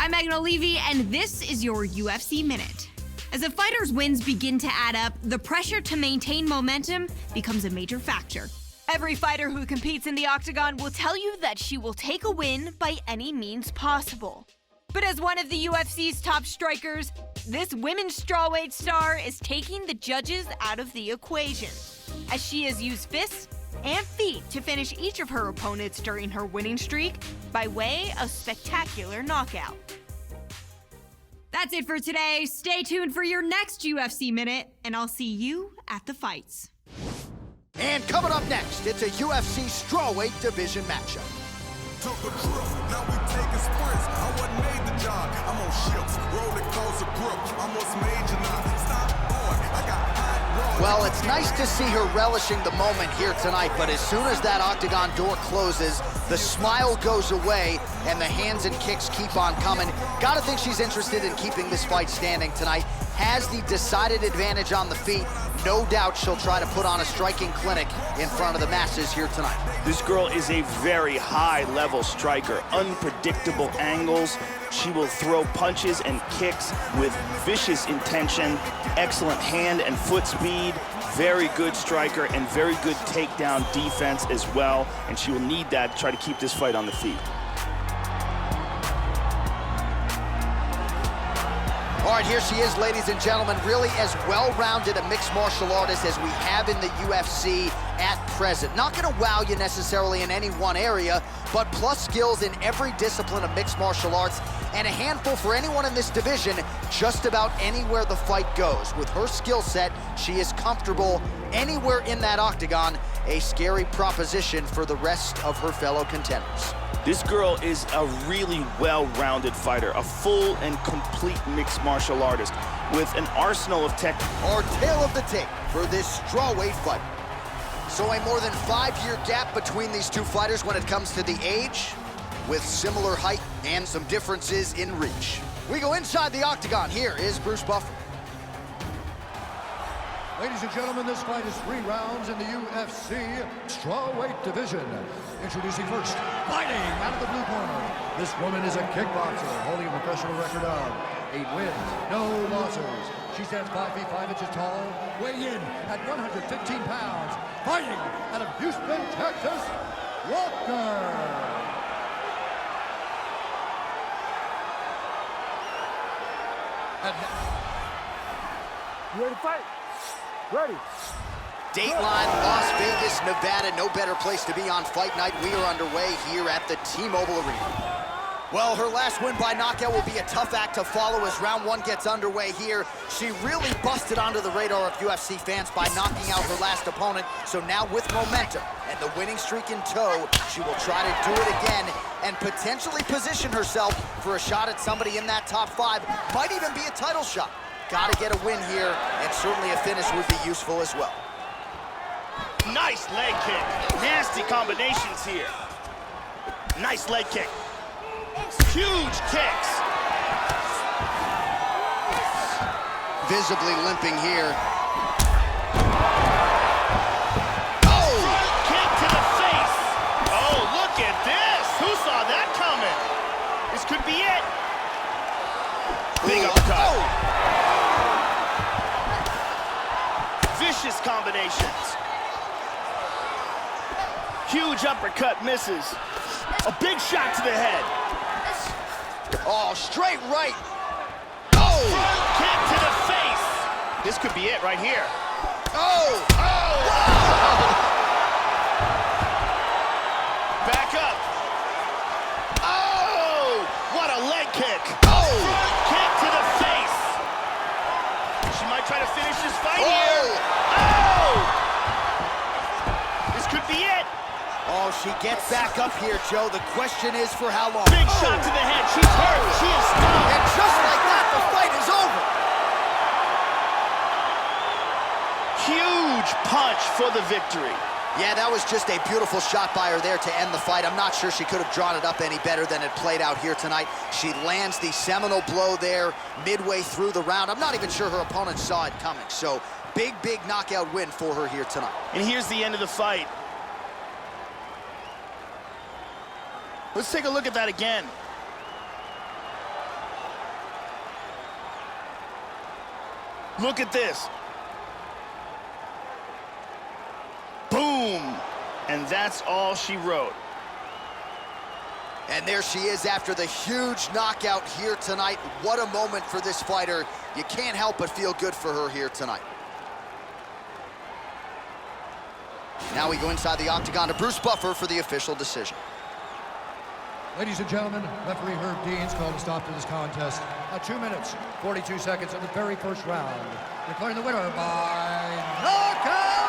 I'm Megan O'Leary, and this is your UFC Minute. As a fighter's wins begin to add up, the pressure to maintain momentum becomes a major factor. Every fighter who competes in the octagon will tell you that she will take a win by any means possible. But as one of the UFC's top strikers, this women's strawweight star is taking the judges out of the equation, as she has used fists and feet to finish each of her opponents during her winning streak by way of spectacular knockout. That's it for today. Stay tuned for your next UFC Minute, and I'll see you at the fights. And coming up next, it's a UFC strawweight division matchup. Took a trip, now we taking sprints. I wasn't made the job. I'm on ships, roller coaster grip. I'm what's major now. Stop, boy, I got high road. Well, it's nice to see her relishing the moment here tonight, but as soon as that octagon door closes, the smile goes away and the hands and kicks keep on coming. Gotta think she's interested in keeping this fight standing tonight. Has the decided advantage on the feet. No doubt she'll try to put on a striking clinic in front of the masses here tonight. This girl is a very high-level striker. Unpredictable angles. She will throw punches and kicks with vicious intention. Excellent hand and foot speed. Very good striker and very good takedown defense as well. And she will need that to try to keep this fight on the feet. All right, here she is, ladies and gentlemen, really as well-rounded a mixed martial artist as we have in the UFC at present. Not gonna wow you necessarily in any one area, but plus skills in every discipline of mixed martial arts, and a handful for anyone in this division, just about anywhere the fight goes. With her skill set, she is comfortable anywhere in that octagon, a scary proposition for the rest of her fellow contenders. This girl is a really well-rounded fighter, a full and complete mixed martial artist with an arsenal of tech. Our tale of the tape for this strawweight fight. So a more than 5-year gap between these two fighters when it comes to the age, with similar height and some differences in reach. We go inside the octagon. Here is Bruce Buffer. Ladies and gentlemen, this fight is 3 rounds in the UFC strawweight division. Introducing first, fighting out of the blue corner. This woman is a kickboxer, holding a professional record of 8 wins, no losses. She stands 5 feet 5 inches tall, weighing in at 115 pounds. Fighting out of Houston, Texas, Walker. You ready to fight? Ready. Dateline, Las Vegas, Nevada. No better place to be on fight night. We are underway here at the T-Mobile Arena. Well, her last win by knockout will be a tough act to follow as round 1 gets underway here. She really busted onto the radar of UFC fans by knocking out her last opponent. So now with momentum and the winning streak in tow, she will try to do it again and potentially position herself for a shot at somebody in that top 5. Might even be a title shot. Got to get a win here, and certainly a finish would be useful as well. Nice leg kick. Nasty combinations here. Nice leg kick. Huge kicks. Visibly limping here. Oh! Kick to the face. Oh, look at this. Who saw that coming? This could be it. Big uppercut. Oh. Vicious combinations. Huge uppercut misses. A big shot to the head. Oh, straight right. Oh! Front kick to the face. This could be it right here. Oh! Oh! Wow! Back up. Oh! What a leg kick. Oh! Front kick to the face. She might try to finish this fight here. Oh! This could be it. Oh, she gets back up here, Joe. The question is for how long? Big shot to the head. She's hurt. She is stunned. And just like that, the fight is over. Huge punch for the victory. Yeah, that was just a beautiful shot by her there to end the fight. I'm not sure she could have drawn it up any better than it played out here tonight. She lands the seminal blow there midway through the round. I'm not even sure her opponent saw it coming. So big, big knockout win for her here tonight. And here's the end of the fight. Let's take a look at that again. Look at this. Boom. And that's all she wrote. And there she is after the huge knockout here tonight. What a moment for this fighter. You can't help but feel good for her here tonight. Now we go inside the octagon to Bruce Buffer for the official decision. Ladies and gentlemen, referee Herb Dean's called a stop to this contest at 2 minutes, 42 seconds of the very first round. Declaring the winner by knockout,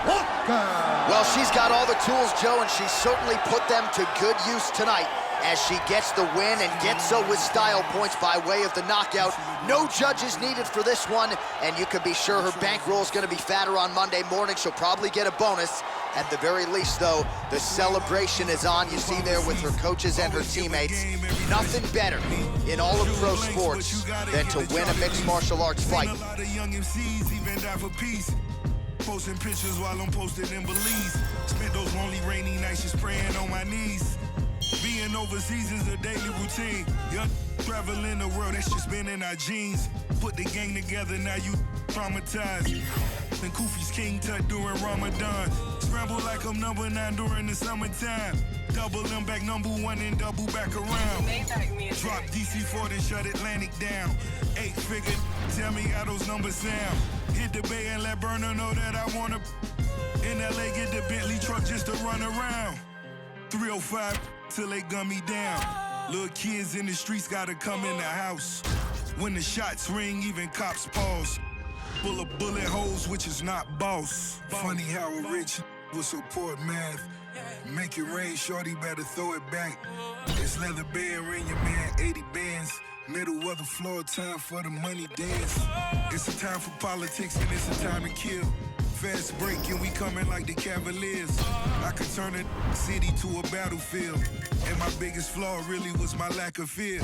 Walker. Well, she's got all the tools, Joe, and she certainly put them to good use tonight as she gets the win and gets so with style points by way of the knockout. No judges needed for this one, and you can be sure her bankroll is going to be fatter on Monday morning. She'll probably get a bonus. At the very least, though, the celebration is on. You see there with her coaches and her teammates. Nothing better in all of pro sports than to win a mixed martial arts fight. Posting pictures while I'm posted in Belize. Spent those lonely rainy nights just praying on my knees. Being overseas is a daily routine. Young traveling the world, that's just been in our genes. Put the gang together, now you traumatized. And Kufi's King Tut during Ramadan. Scramble like I'm number 9 during the summertime. Double them back #1 and double back around. Drop DC4 then shut Atlantic down. 8-figure, tell me how those numbers sound. Hit the bay and let Burner know that I wanna. In LA, get the Bentley truck just to run around. 305 till they gun me down. Little kids in the streets gotta come in the house. When the shots ring, even cops pause. Full of bullet holes, which is not boss. Funny how a rich will support math. Make it rain, shorty, better throw it back. It's leather band, ring your man, 80 bands. Middle of the floor, time for the money dance. It's a time for politics and it's a time to kill. Fast break and we coming like the Cavaliers. I could turn a city to a battlefield. And my biggest flaw really was my lack of fear.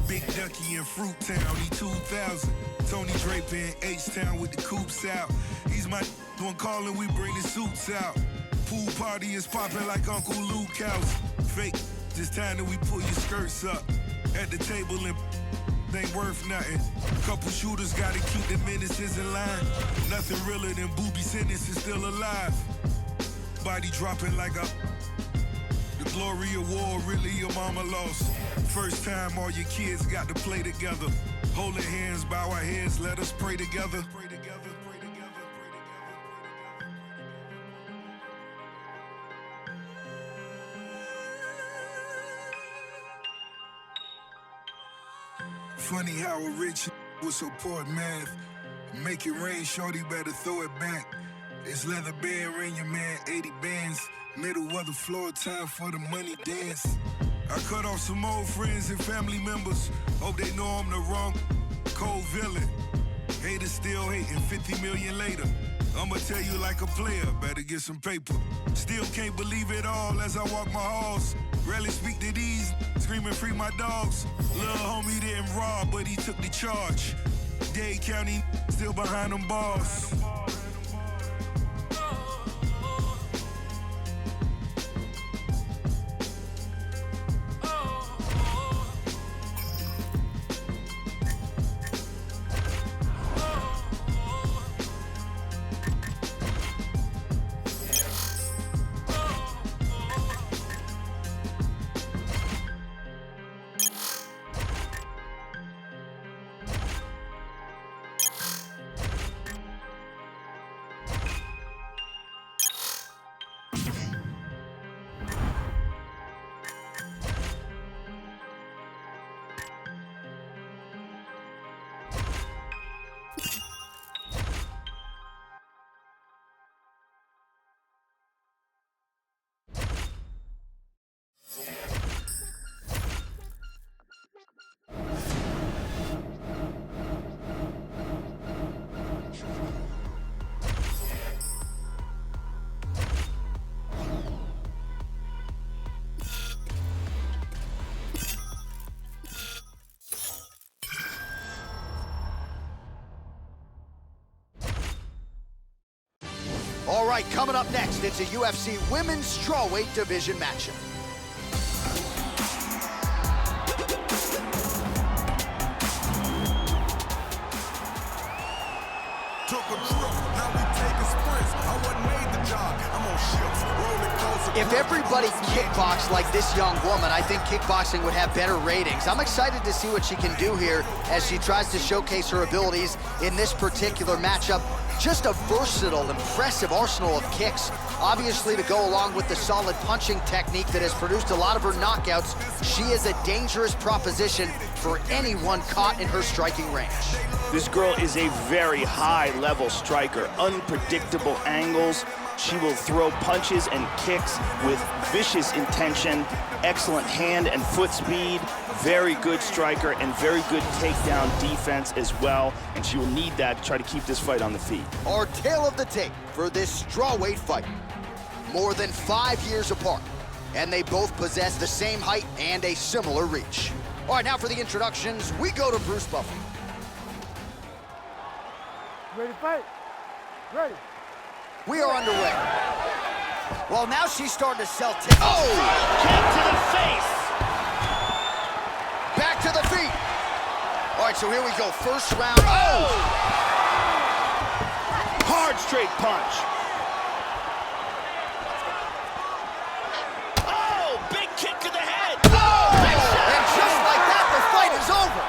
Big Ducky in Fruit Town, he 2000. Tony Draper in H-Town with the coops out. He's my one calling, we bring the suits out. Pool party is popping like Uncle Luke House. Fake, this time that we pull your skirts up. At the table and ain't worth nothing. Couple shooters gotta keep the menaces in line. Nothing realer than booby sentences still alive. Body dropping like a. The glory of war, really your mama lost. First time all your kids got to play together. Holding hands, bow our heads, let us pray together. Pray together, pray together, pray together. Funny how a rich will support math. Make it rain, shorty, better throw it back. It's leather band, ring your man, 80 bands. Middle of the floor, time for the money dance. I cut off some old friends and family members. Hope they know I'm the wrong cold villain. Haters still hating, 50 million later. I'ma tell you like a player, better get some paper. Still can't believe it all as I walk my halls. Rarely speak to these, screaming free my dogs. Little homie didn't rob, but he took the charge. Dade County still behind them bars. All right, coming up next, it's a UFC Women's Strawweight Division matchup. If everybody kickboxed like this young woman, I think kickboxing would have better ratings. I'm excited to see what she can do here as she tries to showcase her abilities in this particular matchup. Just a versatile, impressive arsenal of kicks, obviously to go along with the solid punching technique that has produced a lot of her knockouts. She is a dangerous proposition for anyone caught in her striking range. This girl is a very high-level striker, unpredictable angles. She will throw punches and kicks with vicious intention, excellent hand and foot speed, very good striker, and very good takedown defense as well. And she will need that to try to keep this fight on the feet. Our tale of the tape for this strawweight fight. More than 5 years apart, and they both possess the same height and a similar reach. All right, now for the introductions, we go to Bruce Buffer. Ready to fight? Ready. We are underway. Well, now she's starting to sell tickets. Oh! Kick to the face! Back to the feet. All right, so here we go. First round. Oh! Hard straight punch. Oh! Big kick to the head. Oh! And just like that, the fight is over.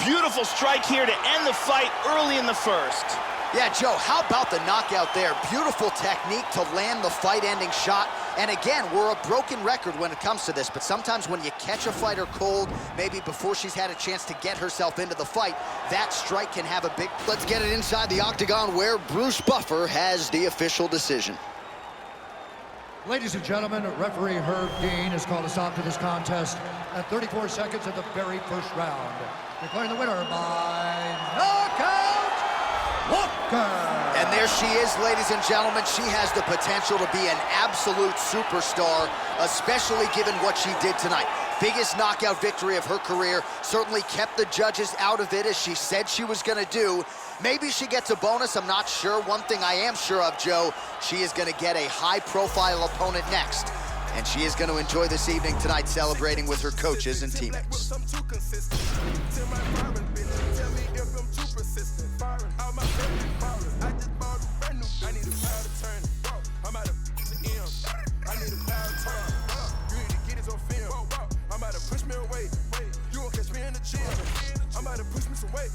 Beautiful strike here to end the fight early in the first. Yeah, Joe, how about the knockout there? Beautiful technique to land the fight-ending shot. And again, we're a broken record when it comes to this, but sometimes when you catch a fighter cold, maybe before she's had a chance to get herself into the fight, that strike can have a big... Let's get it inside the octagon where Bruce Buffer has the official decision. Ladies and gentlemen, referee Herb Dean has called a stop to this contest at 34 seconds of the very first round, declaring the winner by knockout, Walker. And there she is, ladies and gentlemen. She has the potential to be an absolute superstar, especially given what she did tonight. Biggest knockout victory of her career, certainly kept the judges out of it as she said she was gonna do. Maybe she gets a bonus, I'm not sure. One thing I am sure of, Joe, she is gonna get a high-profile opponent next. And she is gonna enjoy this evening tonight celebrating with her coaches and teammates. I'm about to push me some weight.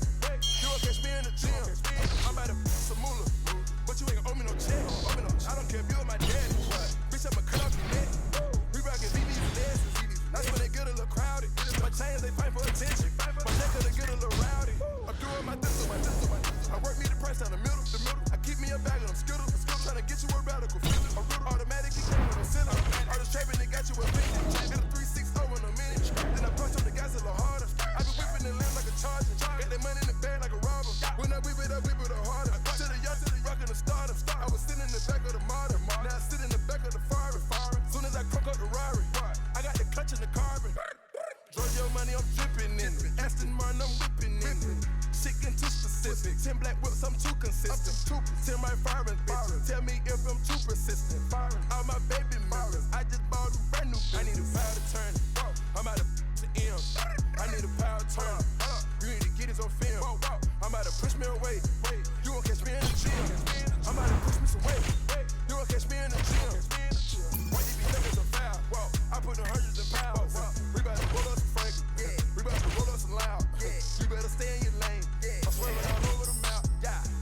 You won't catch me in the gym. I'm about to some moolah, but you ain't gonna owe me no check. I don't care if you are my daddy. Bitch, I'm a cut off your neck. We rockin' VV's and dances. That's when they get a little crowded. My chains, they fight for attention. My neck, they get a little rowdy. I'm doing my this. I work me the price down the middle. I keep me a bag of them skittles. Trying to get you a radical feeling. Automatically came with a center. All the trapping, they got you a pin. Did a 360 in a minute. Then I punched on the gas a little harder. I be whipping and land like a charger. Got that money in the bag like a robber. When I whip it harder. To the yacht, to the rockin' the stardom. I was sitting in the back of the modern. Now I sit in the back of the Ferrari. Soon as I crunk up the Rari, I got the clutch in the carbon. Draw your money, I'm dripping in it. Aston Martin, I'm whipping in it. Shit getting too specific. 10 black whips, I'm too consistent. 10 my firing bitches. Tell me if I'm too persistent. All my baby mamas, I just bought a brand new. I need a power to turn it. I'm out of the M. I need a power to turn it. You need to get it on film. I'm about to push me away. You won't catch me in the gym. I'm about to push me some weight. You won't catch me in the gym. Why you be thinking so foul? I put the hundreds in pounds. We about to roll up some Franklin. We about to roll up some loud. You better stay in your lane. I'm swerving all over the map.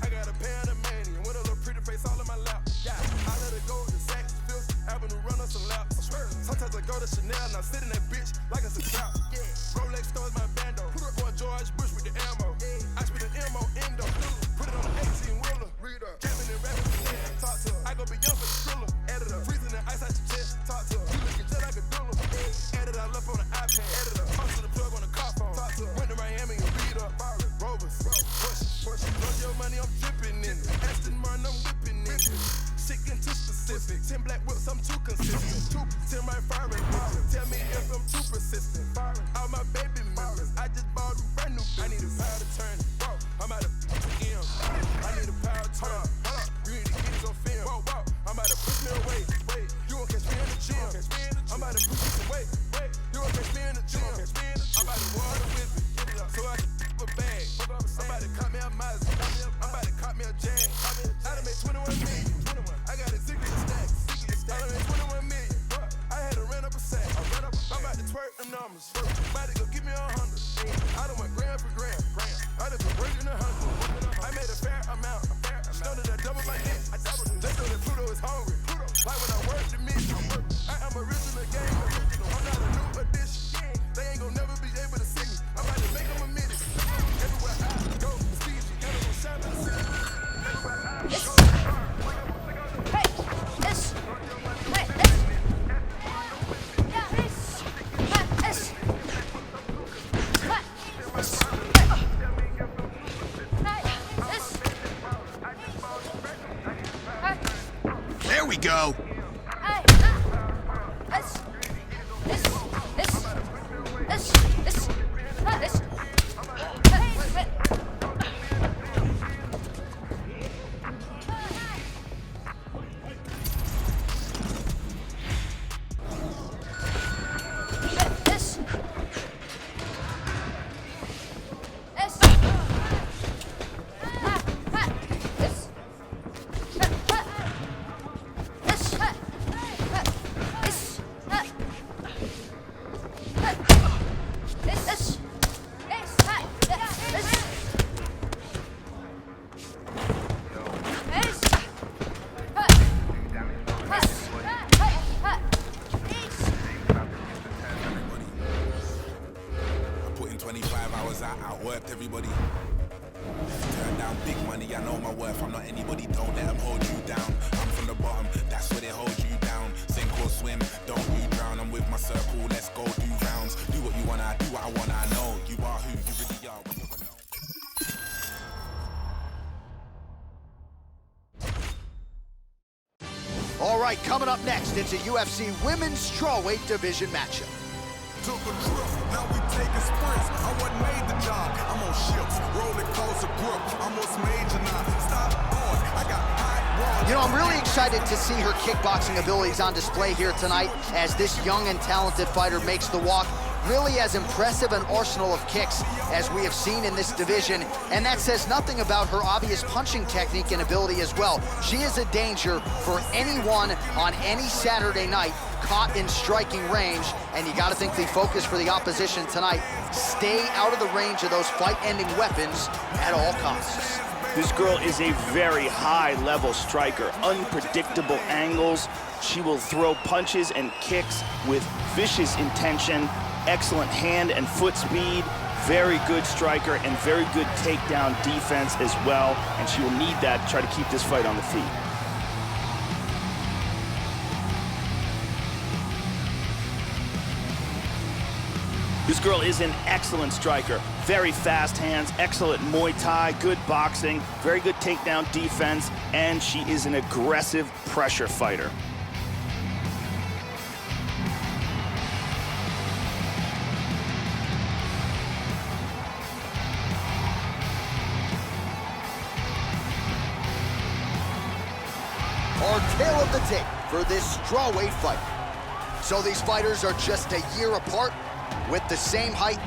I got a pan of mania with a little pretty face all in my lap. I let it go to Saks, Fifth Avenue, run up some laps. Sometimes I go to Chanel and I sit in that bitch like it's a trap. Rolex stores my bando. Boy George Bush with the ammo. I spit an ammo endo. Put it on an 18-wheeler. Jamming and rapping. Talk to her. I go beyond for the thriller. Editor. Freezing the ice out your chest. Talk to her. You looking just like a doula. Edit I left on the iPad. Editor. Talk to the plug on the car phone. Talk to her. Went to Miami and beat up. Rovers. Push. Run your money, I'm dripping in it. Aston Martin, I'm whipping in it. Shit getting too specific. 10 black whips, I'm too consistent. 10 my firing bitches. Tell me if I'm too persistent. numbers. Somebody go give me 100. I done went gram for gram. I done been breaking 100. I made a fair amount. Know that I double my hit. They know that Pluto is hungry. Like when I work the mission. I am original game. I'm not a new addition. They ain't gonna never be able to see me. I'm about to make them a minute. Everywhere I go, Steve, you gotta go shout out. There we go. Outworked everybody. Turn down big money, I know my worth. I'm not anybody, don't let them hold you down. I'm from the bottom, that's where they hold you down. Sink or swim, don't you drown. I'm with my circle, let's go do rounds. Do what you wanna, do what I wanna, I know. You are who you really are. We never know. All right, coming up next, it's a UFC Women's Strawweight Division matchup. Took a trip, now we taking sprints. I wasn't made the job. I'm on ships, rolling coaster grip. Almost major now. Stop going. I got high walls. You know, I'm really excited to see her kickboxing abilities on display here tonight as this young and talented fighter makes the walk. Really as impressive an arsenal of kicks as we have seen in this division, and that says nothing about her obvious punching technique and ability as well. She is a danger for anyone on any Saturday night caught in striking range, and you gotta think the focus for the opposition tonight, stay out of the range of those fight-ending weapons at all costs. This girl is a very high-level striker, unpredictable angles. She will throw punches and kicks with vicious intention, excellent hand and foot speed, very good striker, and very good takedown defense as well, and she will need that to try to keep this fight on the feet. This girl is an excellent striker. Very fast hands, excellent Muay Thai, good boxing, very good takedown defense, and she is an aggressive pressure fighter. Our tale of the tape for this strawweight fight. So these fighters are just a year apart with the same height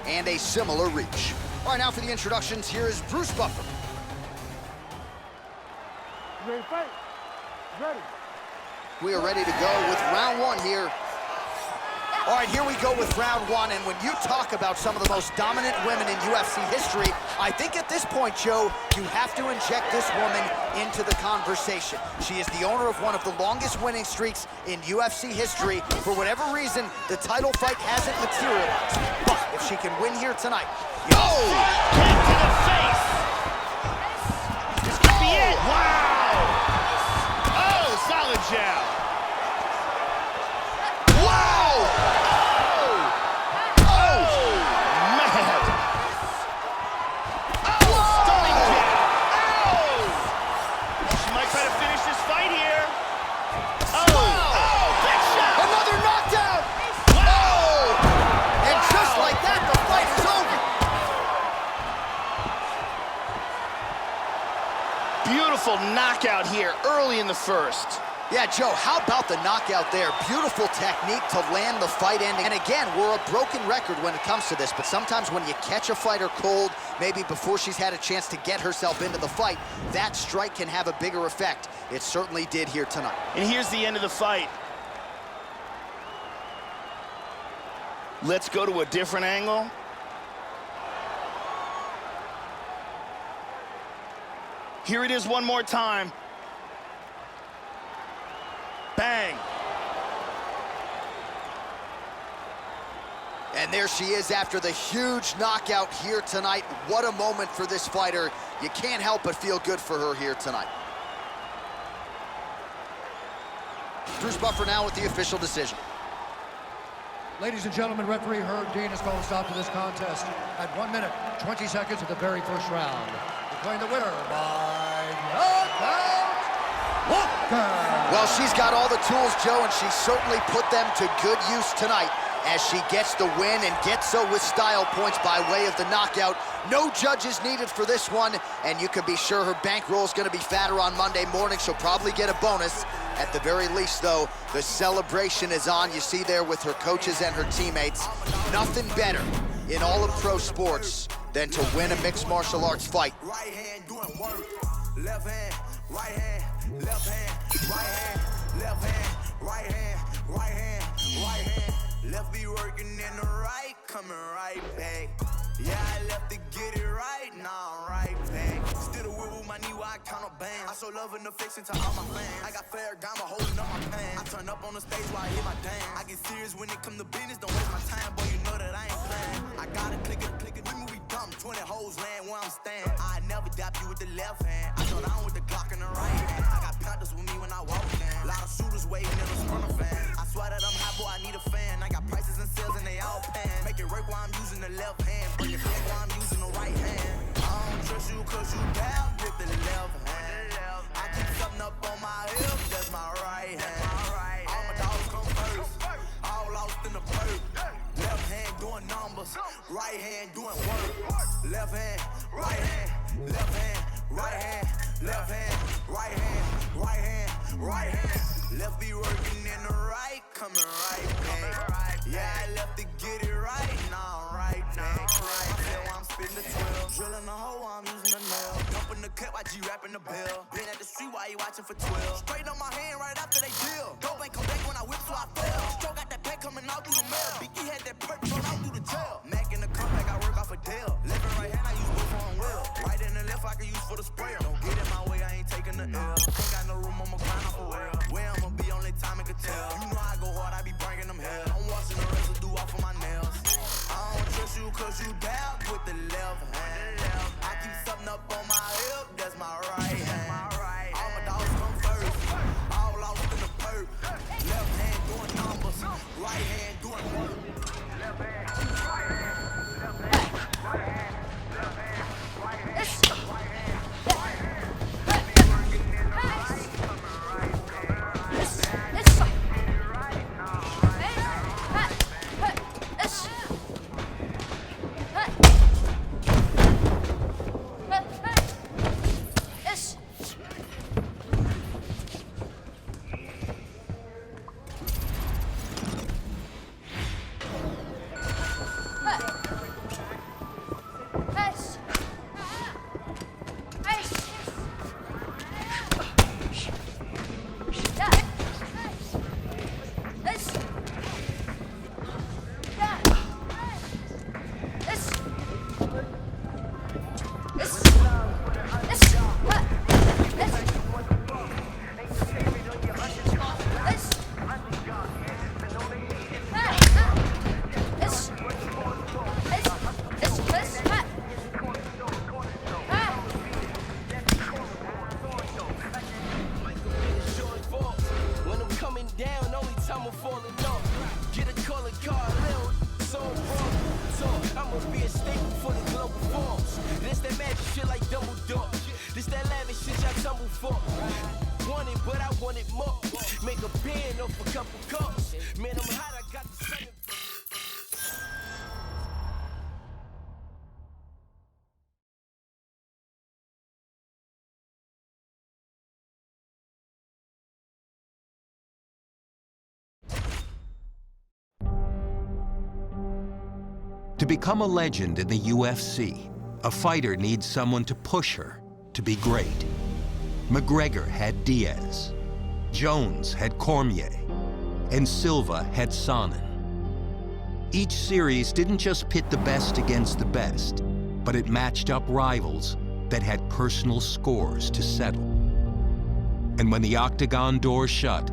and a similar reach. All right, now for the introductions, here is Bruce Buffer. You ready to fight? Ready. We are ready to go with round one here. All right, here we go with round one, and when you talk about some of the most dominant women in UFC history, I think at this point, Joe, you have to inject this woman into the conversation. She is the owner of one of the longest winning streaks in UFC history. For whatever reason, the title fight hasn't materialized. But if she can win here tonight, Kick to the face! This could be it! Wow! Oh, solid jab! Beautiful knockout here early in the first. Yeah, Joe, how about the knockout there? Beautiful technique to land the fight ending. And again, we're a broken record when it comes to this, but sometimes when you catch a fighter cold, maybe before she's had a chance to get herself into the fight, that strike can have a bigger effect. It certainly did here tonight. And here's the end of the fight. Let's go to a different angle. Here it is one more time. Bang. And there she is after the huge knockout here tonight. What a moment for this fighter. You can't help but feel good for her here tonight. Bruce Buffer now with the official decision. Ladies and gentlemen, referee Herb Dean has called a stop to this contest at 1 minute, 20 seconds of the very first round. Declaring the winner by knockout, Walker. Well, she's got all the tools, Joe, and she certainly put them to good use tonight as she gets the win and gets so with style points by way of the knockout. No judges needed for this one, and you can be sure her bankroll is going to be fatter on Monday morning. She'll probably get a bonus. At the very least, though, the celebration is on. You see there with her coaches and her teammates. Nothing better in all of pro sports than to win a mixed martial arts fight. Right hand doing work, left hand, right hand, left hand, right hand, left hand, right hand, right hand, right hand. Left be working in the right, coming right back. Yeah, I left to get it right, now I'm right back. Still the whip with my knee while I count up bands. I show love and affection to all my fans. I got fair diamond holding up my pants. I turn up on the stage while I hit my dance. I get serious when it come to business, don't waste my time, boy, you know that I ain't playing. I gotta click it, we move, we dumb, 20 hoes land where I'm standing. I never dap you with the left hand. I throw down with the Glock in the right hand. I got Panthers with me when I walk in. A lot of shooters waiting in the front of fan. I swear that I'm hot, boy, I need a fan. I got prices and sales and they all pan. Make it work while I'm using the left hand. Bring it back while I'm using the right hand. I don't trust you cause you down with the left hand. I keep something up on my hip, that's my right hand. All my dogs come first, all lost in the perk. Left hand doing numbers, right hand doing work. Left hand, right hand, left hand, right hand, left hand, right hand, right hand, right hand. Left be working in the right, coming right back. Yeah, I left to get it right, now I'm right back. I'm spitting the 12, drilling the hole while I'm using the nail. Dumping the cut while G-rapping the bell. Been at the street while you watching for 12. Straight on my hand right after they deal. Dope ain't come back when I whip so I fell. Stroke got that pack coming out through the mail. Biggie had that perk thrown out through the jail. Mac in the comeback, I work off a deal. Left and right hand, I use both on will. Right in the left, I can use for the sprayer. Don't get in my way, I ain't taking the L. Ain't got no room, I'ma grind off a well. Where I'ma be, only time I can tell. You know I go hard, I be bringing them hell. I'm washing the residue off of my nails. I don't trust you cause you down with the left hand. I keep something up on my hip, that's my right hand. All my dogs come first, all lost in the perk. Left hand doing numbers, right hand doing work. Left hand, right hand, left hand, right hand, left hand, right hand, right hand, right hand. Be working in the right, coming right back. Right now, To become a legend in the UFC, a fighter needs someone to push her to be great. McGregor had Diaz, Jones had Cormier, and Silva had Sonnen. Each series didn't just pit the best against the best, but it matched up rivals that had personal scores to settle. And when the octagon door shut,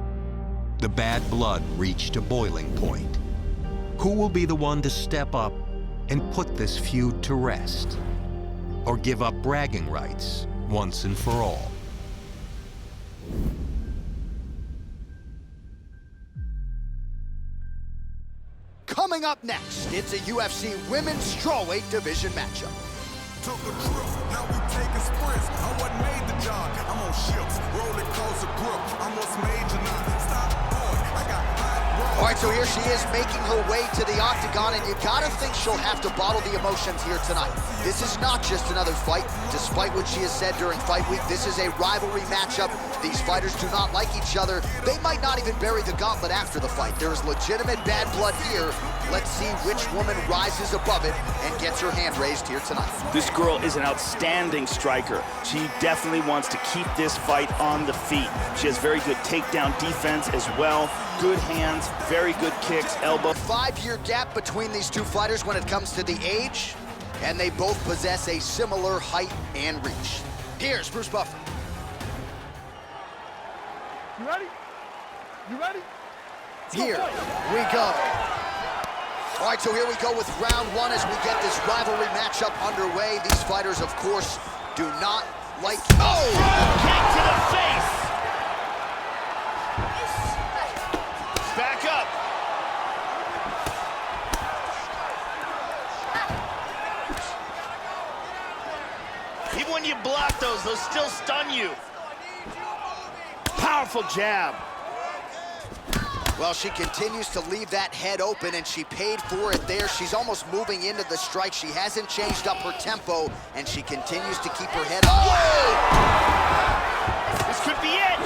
the bad blood reached a boiling point. Who will be the one to step up and put this feud to rest? Or give up bragging rights once and for all? Coming up next, it's a UFC Women's Strawweight Division matchup. Took a trip, now we taking sprints. I wasn't made the job. I'm on ships, rolling coast of grip. I'm what's major now. Stop, boy. I got hot road. All right, so here she is making her way to the octagon, and you gotta think she'll have to bottle the emotions here tonight. This is not just another fight. Despite what she has said during fight week, this is a rivalry matchup. These fighters do not like each other. They might not even bury the gauntlet after the fight. There is legitimate bad blood here. Let's see which woman rises above it and gets her hand raised here tonight. This girl is an outstanding striker. She definitely wants to keep this fight on the feet. She has very good takedown defense as well. Good hands, very good kicks, elbow. 5-year gap between these two fighters when it comes to the age, and they both possess a similar height and reach. Here's Bruce Buffer. You ready? You ready? Here we go. All right, so here we go with round one as we get this rivalry matchup underway. These fighters, of course, do not like... Oh! Kick to the face! Back up. Even when you block those still stun you. Powerful jab. Well, she continues to leave that head open, and she paid for it there. She's almost moving into the strike. She hasn't changed up her tempo, and she continues to keep her head up. Whoa! This could be it.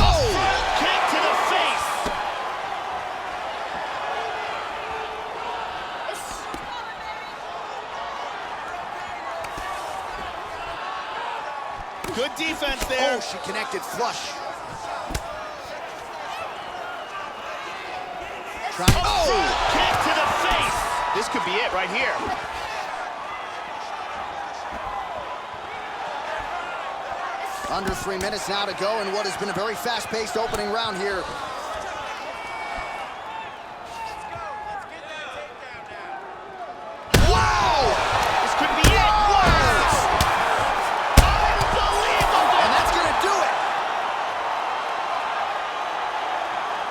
Oh! Kick to the face. Good defense there. Oh, she connected flush. Kick to the face. This could be it right here. Under 3 minutes now to go in what has been a very fast-paced opening round here. Wow! This could be it. And that's gonna do it.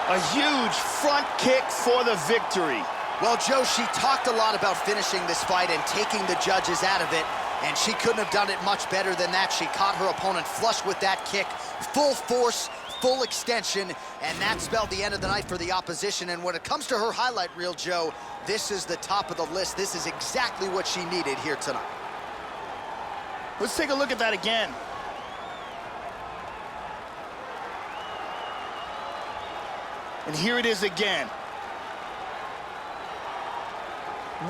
A huge front kick for the victory. Well, Joe, she talked a lot about finishing this fight and taking the judges out of it, and she couldn't have done it much better than that. She caught her opponent flush with that kick, full force, full extension, and that spelled the end of the night for the opposition. And when it comes to her highlight reel, Joe, this is the top of the list. This is exactly what she needed here tonight. Let's take a look at that again. And here it is again.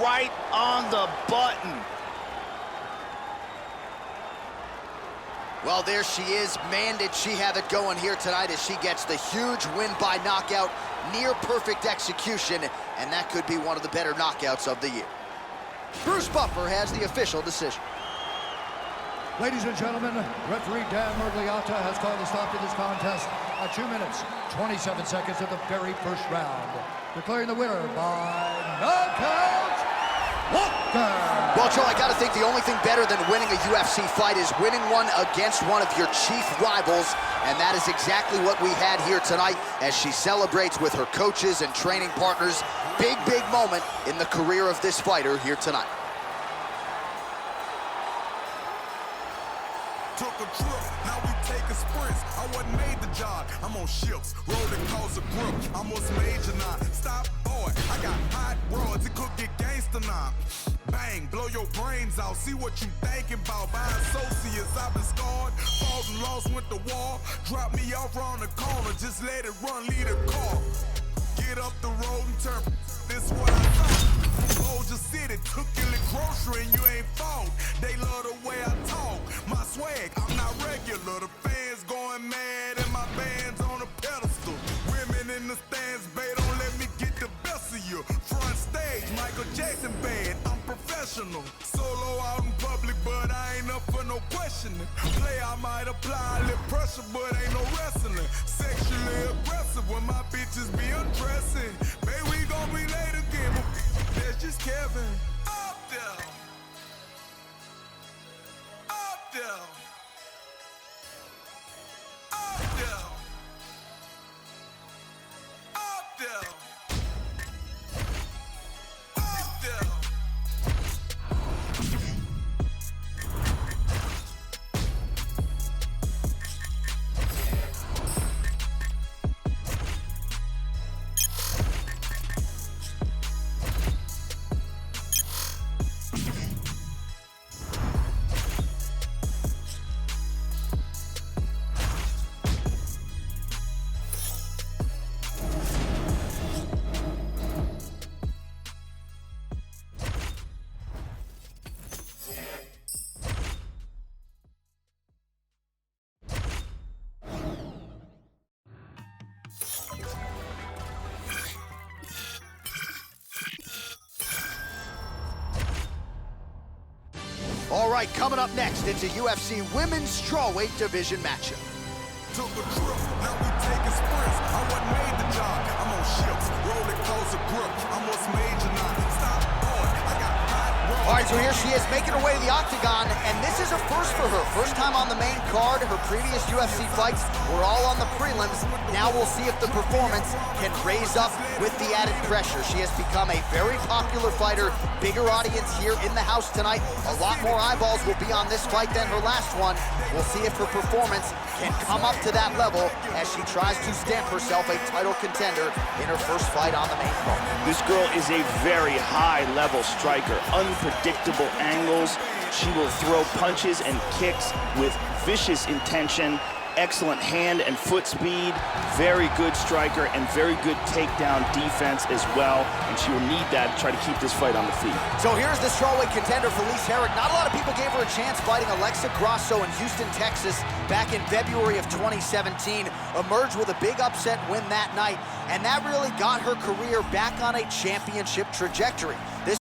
Right on the button. Well, there she is. Man, did she have it going here tonight as she gets the huge win by knockout, near perfect execution, and that could be one of the better knockouts of the year. Bruce Buffer has the official decision. Ladies and gentlemen, referee Dan Mergliata has called a stop to this contest at 2 minutes, 27 seconds of the very first round, declaring the winner by knockout, Walker. Well, Joe, I gotta think the only thing better than winning a UFC fight is winning one against one of your chief rivals, and that is exactly what we had here tonight as she celebrates with her coaches and training partners. Big, big moment in the career of this fighter here tonight. Took a trip, now we taking sprints. I wasn't made the job. I'm on ships, rolling coast of grip. I'm what's major now. Stop, boy. I got hot rods. It could get gangster now. Bang, blow your brains out. See what you thinking about. By associates, I've been scarred. Fought and lost, went to war. Drop me off around the corner. Just let it run, lead a car. Get up the road and turn. This what I thought. Soldier City, took you to grocery and you ain't fault. They love the way I talk. My swag, I'm not regular. The fans going mad and my band's on the pedal. professional. Solo out in public, but I ain't up for no questioning. Play, I might apply a little pressure, but ain't no wrestling. Sexually aggressive when my bitches be undressing. Baby, we gon' be late again, but that's just Kevin. Up there. Up there. Up there. Up there. Up there. All right, coming up next, it's a UFC Women's Strawweight Division matchup. Took a trip, now we taking sprints. I wasn't made the job. I'm on ships, rolling closer grip. I'm what's major now. Stop going. I got hot road. All right, so here she is making her way to the octagon, and this is a first for her. First time on the main card. Her previous UFC fights were all on the prelims. Now we'll see if the performance can raise up with the added pressure. She has become a very popular fighter. Bigger audience here in the house tonight. A lot more eyeballs will be on this fight than her last one. We'll see if her performance can come up to that level as she tries to stamp herself a title contender in her first fight on the main card. This girl is a very high-level striker. Unpredictable angles. She will throw punches and kicks with vicious intention. Excellent hand and foot speed. Very good striker and very good takedown defense as well. And she will need that to try to keep this fight on the feet. So here's the strawweight contender, Felice Herrig. Not a lot of people gave her a chance fighting Alexa Grasso in Houston, Texas back in February of 2017. Emerged with a big upset win that night, and that really got her career back on a championship trajectory. This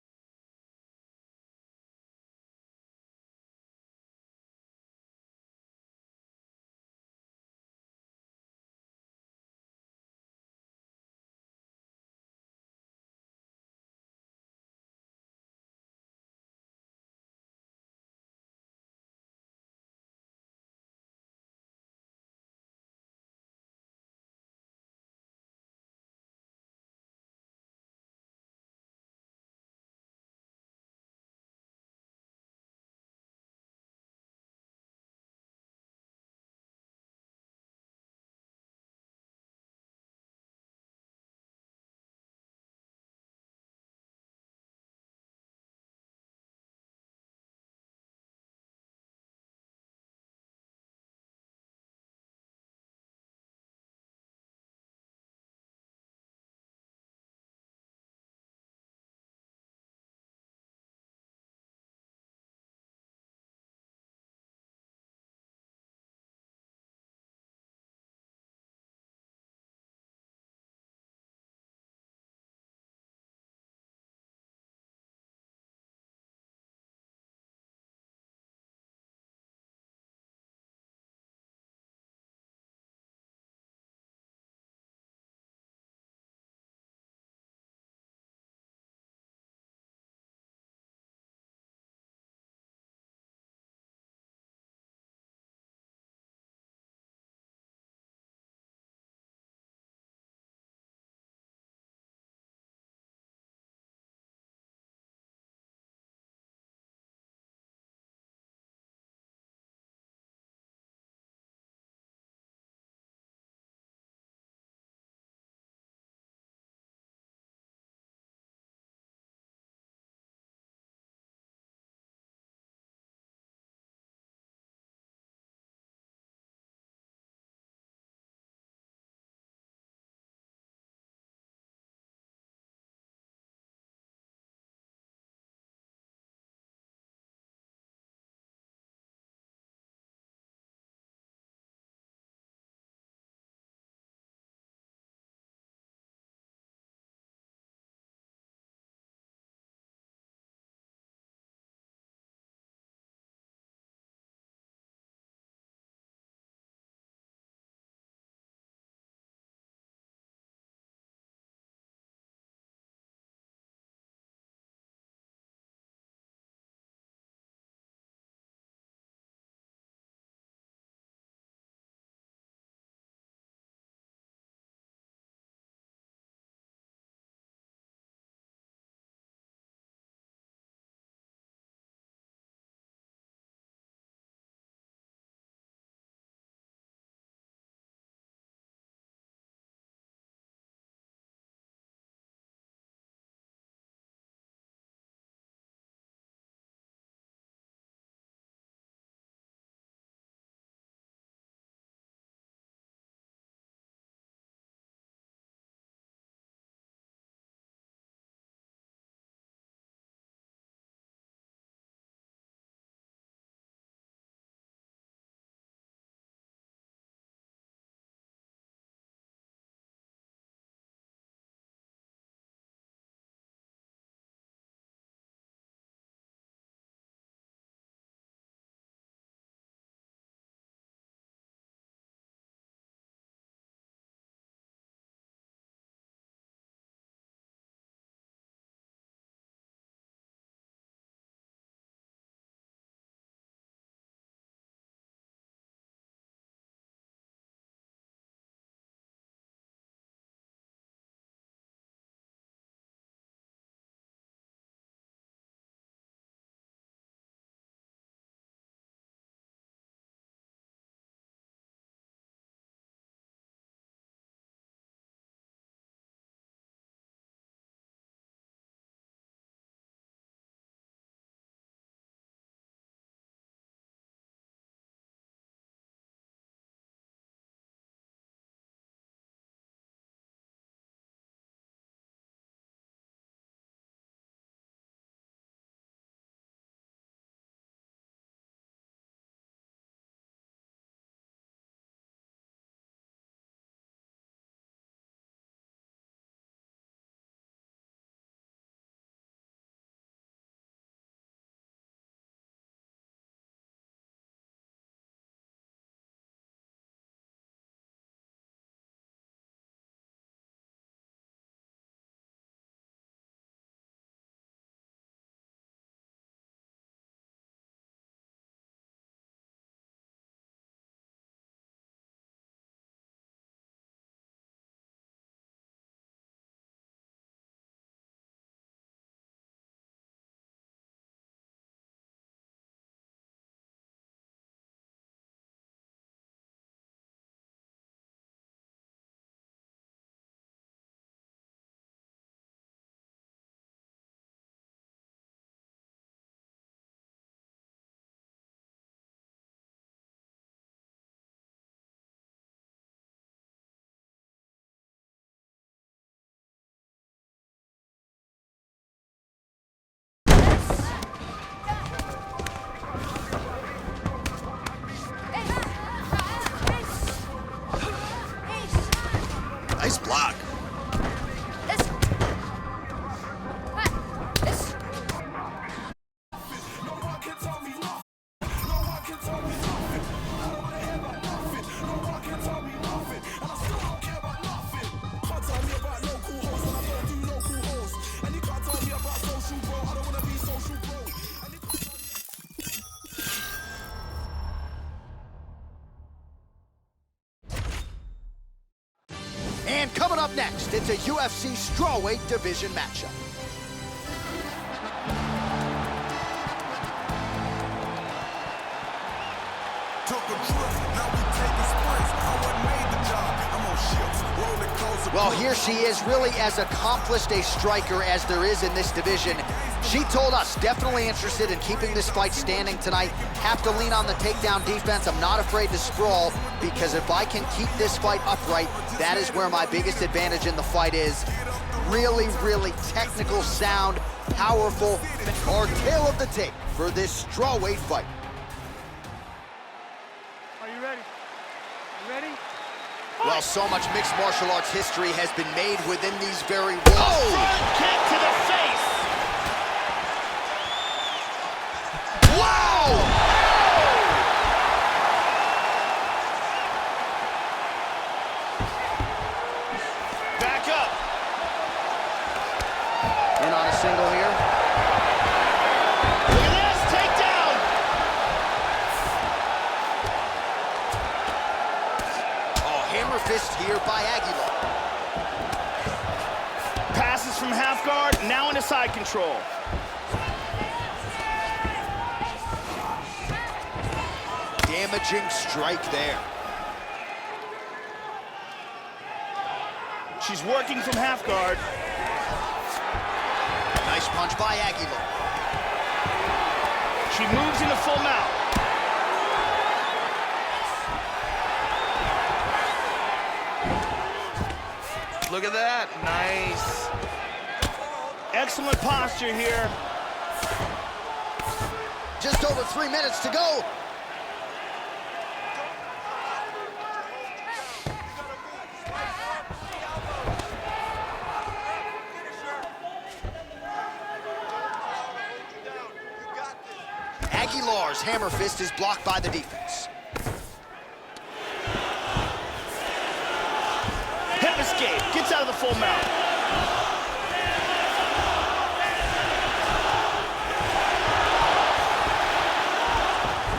Nice block. And coming up next, it's a UFC strawweight division matchup. Well, here she is, really as accomplished a striker as there is in this division. She told us, definitely interested in keeping this fight standing tonight. Have to lean on the takedown defense. I'm not afraid to sprawl, because if I can keep this fight upright, that is where my biggest advantage in the fight is. Really, really technical, sound, powerful. Our tail of the tape for this strawweight fight. Are you ready? You ready? Well, so much mixed martial arts history has been made within these very walls. Front kick to the face. Wow! Back up. In on a single here. Look at this, takedown. Oh, hammer fist here by Aguilar. Passes from half guard, now into side control. Damaging strike there. She's working from half guard. Nice punch by Aguilar. She moves into full mount. Look at that. Nice. Excellent posture here. Just over 3 minutes to go. Aguilar's hammer fist is blocked by the defense. Hip escape, gets out of the full mount.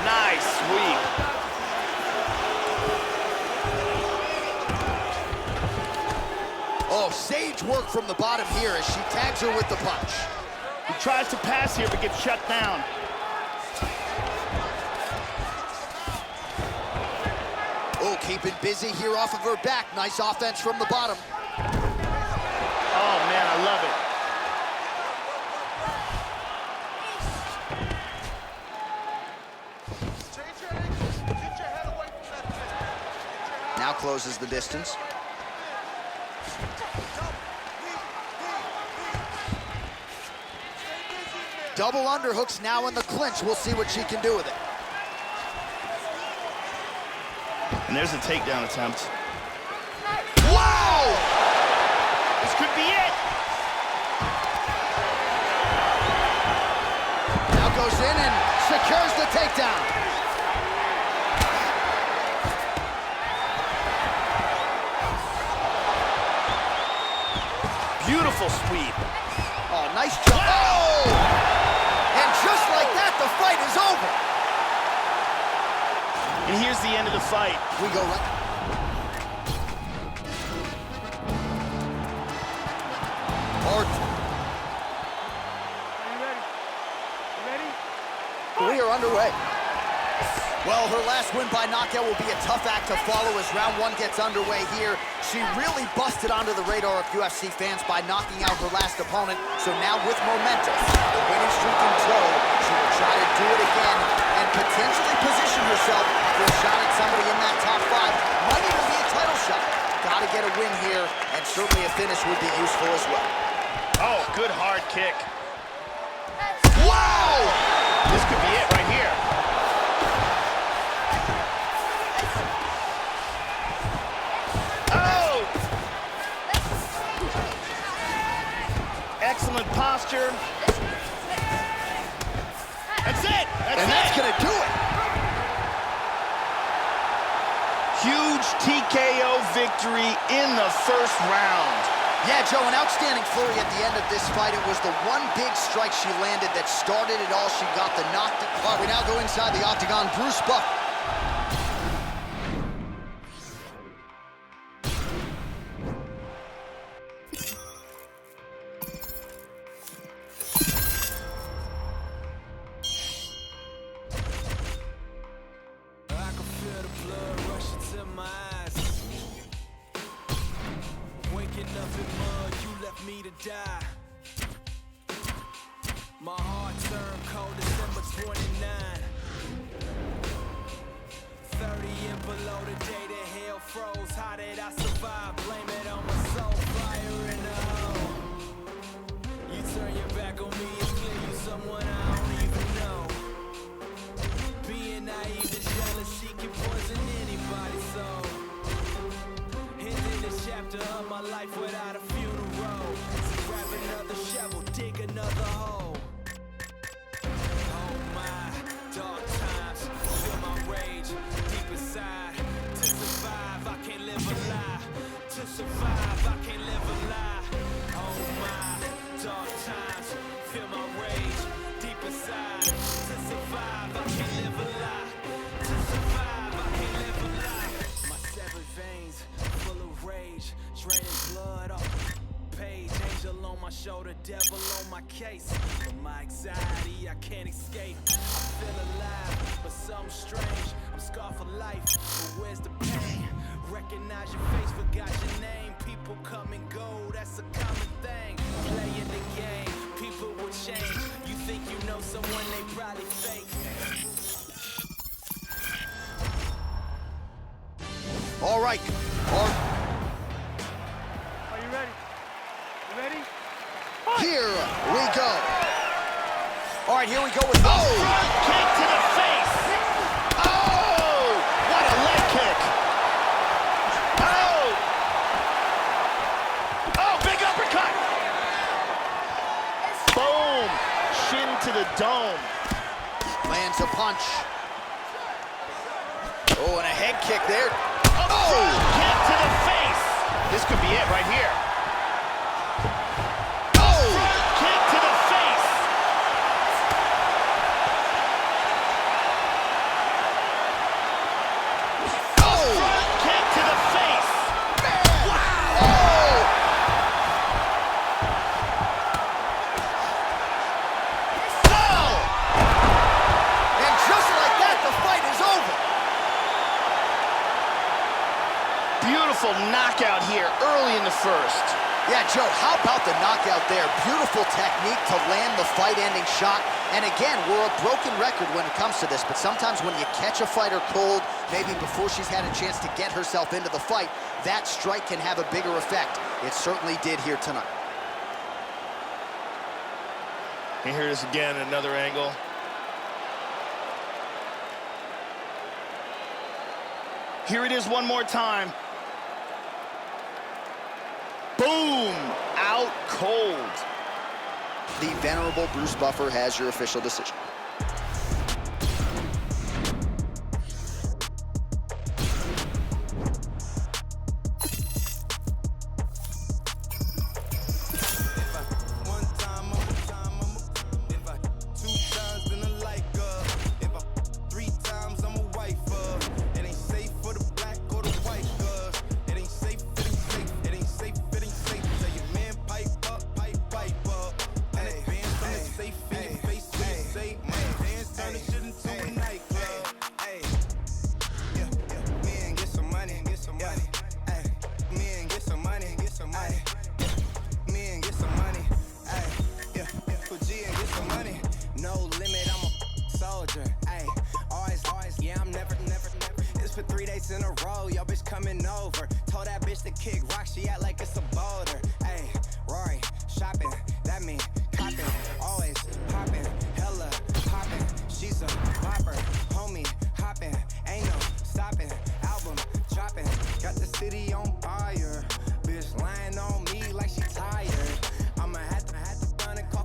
Nice sweep. Oh, sage work from the bottom here as she tags her with the punch. He tries to pass here, but gets shut down. Oh, keeping busy here off of her back. Nice offense from the bottom. Oh, man, I love it. Now closes the distance. Double underhooks now in the clinch. We'll see what she can do with it. And there's a takedown attempt. Wow! This could be it. Now goes in and secures the takedown. Beautiful sweep. Oh, nice jump. Oh! And just like that, the fight is over. And here's the end of the fight. We go right. Are you ready? You ready? We are underway. Well, her last win by knockout will be a tough act to follow as round one gets underway here. She really busted onto the radar of UFC fans by knocking out her last opponent. So now with momentum, the winning streak in tow, she will try to do it again and potentially position herself for a shot at somebody in that top five. Might even be a title shot. Gotta get a win here, and certainly a finish would be useful as well. Oh, good hard kick. Wow! This could be it right here. posture. That's it. That's gonna do it. Huge TKO victory in the first round. Yeah, Joe, an outstanding flurry at the end of this fight. It was the one big strike she landed that started it all. She got the knockdown. We now go inside the octagon. Bruce Buffer. Me to die. My heart turned cold December 29. 30 and below the day that hell froze. How did I survive? Blame it on my soul. Fire in the hole. You turn your back on me, it's clear you someone I don't even know. Being naive is jealousy can poison anybody's soul. Ending this chapter of my life without a funeral. Grab another shovel, dig another hole. Oh my, dark times, feel my rage deep inside. To survive, I can't live a lie. To survive, I can't live a lie. Oh my, dark times, feel my rage deep inside. To survive, I can't live a lie. To survive, I can't live a lie. My severed veins, full of rage, draining blood off page. Angel on my shoulder, devil on my case. From my anxiety, I can't escape. I feel alive, but something strange. I'm scarred for life, but where's the pain? Recognize your face, forgot your name. People come and go, that's a common thing. Playing the game, people will change. You think you know someone, they probably fake. All right. Are you ready? You ready? Here we go. All right, here we go with Front kick to the face. Oh, what a leg kick. Oh, big uppercut. Boom, shin to the dome. Lands a punch. Oh, and a head kick there. Front kick to the face. This could be it right here. Beautiful knockout here early in the first. Yeah, Joe, how about the knockout there? Beautiful technique to land the fight-ending shot. And again, we're a broken record when it comes to this, but sometimes when you catch a fighter cold, maybe before she's had a chance to get herself into the fight, that strike can have a bigger effect. It certainly did here tonight. And here it is again, another angle. Here it is one more time. Boom! Out cold. The venerable Bruce Buffer has your official decision. For 3 days in a row, yo bitch coming over. Told that bitch to kick rock, she act like it's a boulder. Ayy, Rory, shopping, that mean copping. Always popping, hella popping. She's a popper, homie, hopping. Ain't no stopping, album dropping. Got the city on fire. Bitch lying on me like she tired. I'ma have to run and call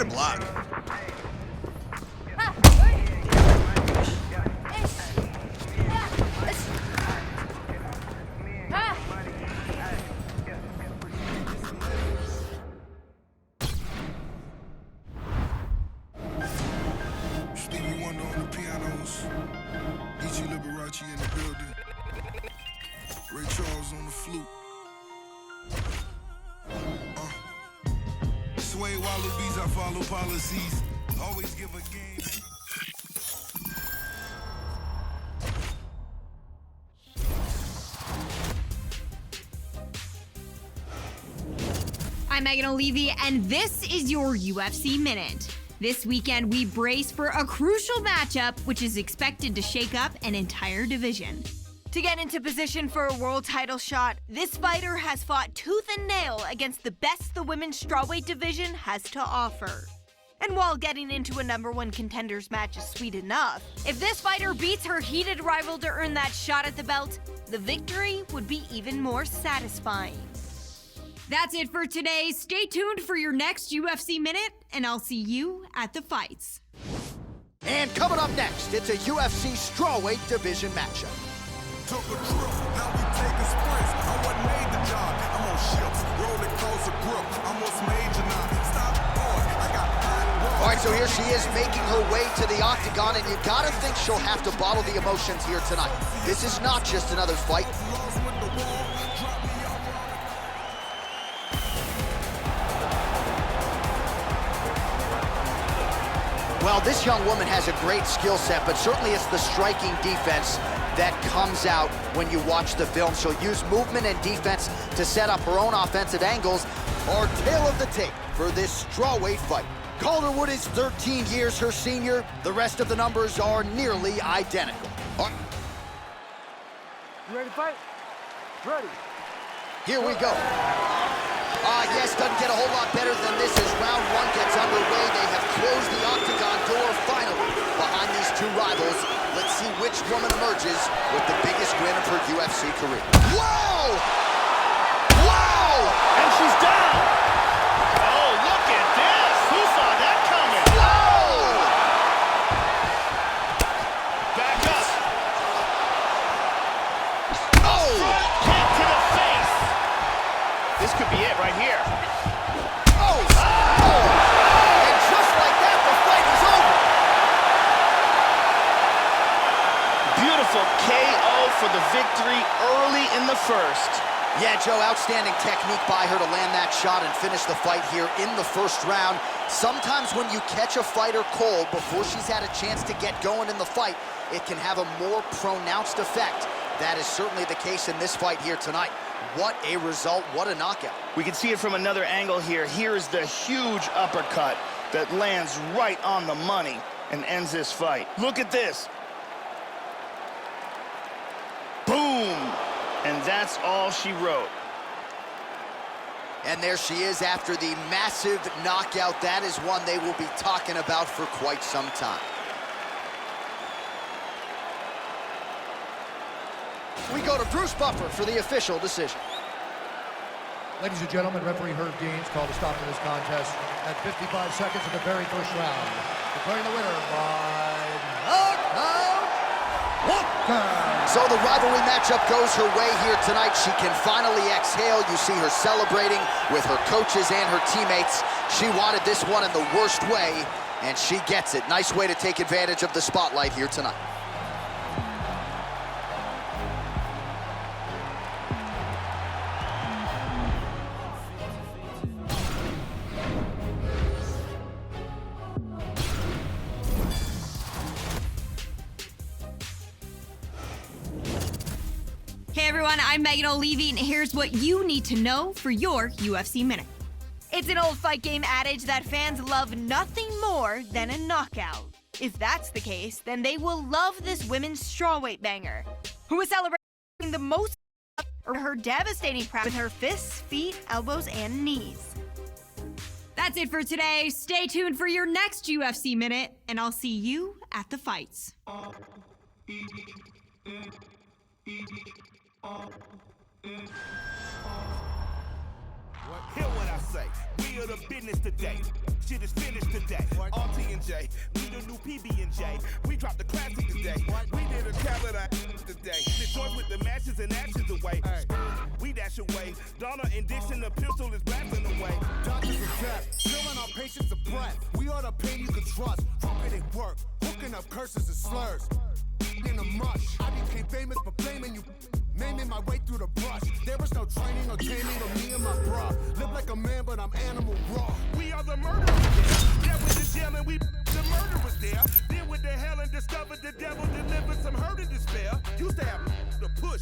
to block. Stevie Wonder on the pianos. E.G. Liberace in the building. Ray Charles on the flute. Sway wallabies, I follow policies. Always give a game. I'm Megan O'Leary, and this is your UFC Minute. This weekend, we brace for a crucial matchup, which is expected to shake up an entire division. To get into position for a world title shot, this fighter has fought tooth and nail against the best the women's strawweight division has to offer. And while getting into a #1 contenders match is sweet enough, if this fighter beats her heated rival to earn that shot at the belt, the victory would be even more satisfying. That's it for today. Stay tuned for your next UFC Minute, and I'll see you at the fights. And coming up next, it's a UFC strawweight division matchup. Took a trip, now we take a sprint. I wasn't made the job. I'm on ships, rolling close a grip. I'm what's major now. Stop, boy, I got hot. All right, so here she is making her way to the octagon, and you gotta think she'll have to bottle the emotions here tonight. This is not just another fight. Well, this young woman has a great skill set, but certainly it's the striking defense that comes out when you watch the film. She'll use movement and defense to set up her own offensive angles. Our tale of the tape for this strawweight fight. Calderwood is 13 years her senior. The rest of the numbers are nearly identical. You ready to fight? Ready. Here we go. Yes, doesn't get a whole lot better than this as round one gets underway. They have closed the octagon door finally behind these two rivals. Let's see which woman emerges with the biggest win of her UFC career. Whoa! Whoa! And she's down. Oh, look at this. Who saw that coming? Whoa! Back up. Oh! Front kick to the face. This could be it right here. Oh! Oh! And just like that, the fight is over. Beautiful KO for the victory early in the first. Yeah, Joe, outstanding technique by her to land that shot and finish the fight here in the first round. Sometimes when you catch a fighter cold before she's had a chance to get going in the fight, it can have a more pronounced effect. That is certainly the case in this fight here tonight. What a result, what a knockout. We can see it from another angle here. Here is the huge uppercut that lands right on the money and ends this fight. Look at this. Boom! And that's all she wrote. And there she is after the massive knockout. That is one they will be talking about for quite some time. We go to Bruce Buffer for the official decision. Ladies and gentlemen, referee Herb Deans called a stop to this contest at 55 seconds of the very first round, declaring the winner by knockout, Walker. So the rivalry matchup goes her way here tonight. She can finally exhale. You see her celebrating with her coaches and her teammates. She wanted this one in the worst way, and she gets it. Nice way to take advantage of the spotlight here tonight. Hey everyone, I'm Megan O'Leary, and here's what you need to know for your UFC Minute. It's an old fight game adage that fans love nothing more than a knockout. If that's the case, then they will love this women's strawweight banger, who is celebrating the most or her devastating prowess with her fists, feet, elbows, and knees. That's it for today. Stay tuned for your next UFC Minute, and I'll see you at the fights. Hear what I say, we are the business today. Shit is finished today. RT&J, we the new PB&J. We dropped the classic today. We did a calendar today. The joints with the matches and ashes away. We dash away. Donna and Dixon, the pistol is blasting away. Doctors of death, killing our patients of breath. We are the pain you can trust. Frustrating work, hooking up curses and slurs. In a mush, I became famous for blaming you. Maiming my way through the brush. There was no training or taming of me and my bra. Live like a man, but I'm animal raw. We are the murderers. Yeah, with the jail and we the murderers there. Then with the hell and discovered the devil delivered some hurt and despair. Used to have to push,